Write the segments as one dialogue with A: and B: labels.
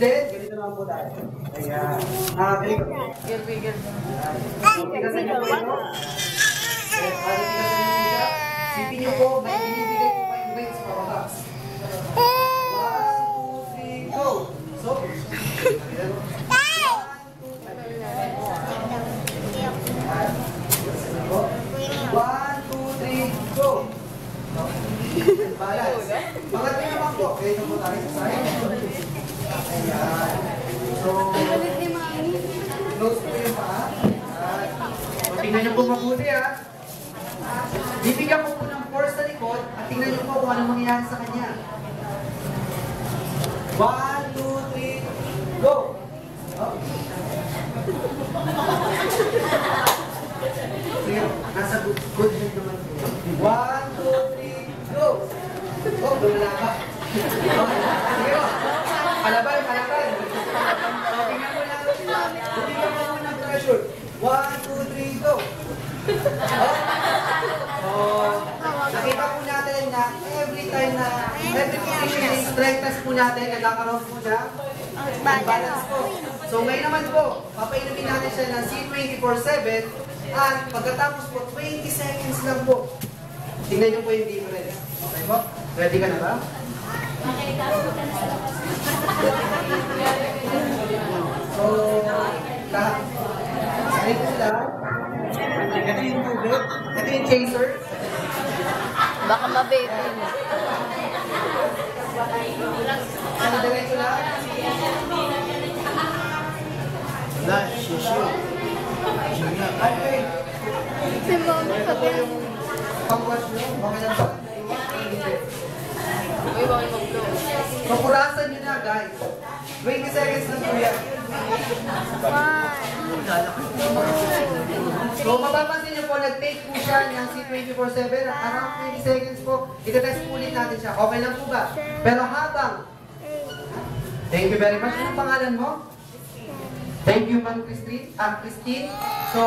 A: then, ganito naman po tayo. Ayan. Ganito.
B: Bigil.
A: Tigasan niyo po ito. Para tigasan niyo po siya. Sipin niyo po, may binibigay po kayong weights pababa. 1, 2, 3, go! So, One, two, three, go! Balance. Mga naman po. Okay, ito po tayo sa side. Ayan. So, close po yung paa. So, tingnan niyo po mabuti ha. Bibigyan ko po ng force sa likod at tingnan niyo po kung ano mangyayari sa kanya. 1, 2, 3, go! Oh. Sige, nasa good head naman po. 1, 2, 3, go! Oh, lumala ka. Sige po. Palaban. So, tingnan mo lang. Bibigyan mo ng pressure. 1, 2, 3, go! Oh. So, nakita po natin na every position is strength test po natin, nagkakaroon po na balance po. So ngayon naman po, papainumin natin siya ng C24/7 at pagkatapos po, 20 seconds lang po. Tingnan niyo po yung difference. Okay po? Ready ka na ba? So, lahat. Sanay po sila. Ito yung tubig. Ito yung chaser.
B: Baka mabebe.
A: Ano, diretso lang?
C: Wala, shisho.
A: Okay.
B: Si Mami
A: Ito po yung pang-wash nyo. Okay na ba?
B: Uy, bakit mag-blow?
A: So, kurasan nyo na, guys. 20 seconds lang po yan. So, mapapansin nyo po, nag-take po siya ng C24/7. Around 20 seconds po. Ito-test po ulit natin siya. Okay lang po ba? Pero habang... Thank you very much. Anong pangalan mo? Thank you, Ma'am Christine. So,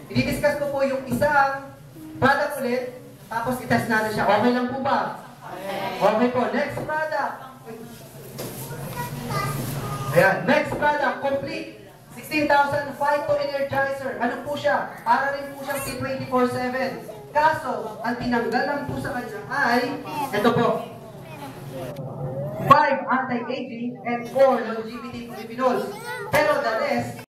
A: i-discuss ko po yung isang product ulit. Tapos i-test natin siya. Okay lang po ba? Okay po. Next product. Ayan. Next product. Complete. 16,000 Phyto Energizer. Ano po siya? Para rin po siyang C24/7. Kaso, ang tinanggal lang po sa kanya ay, ito po, 5 anti-aging and 4 longevity polyphenols. Pero the rest,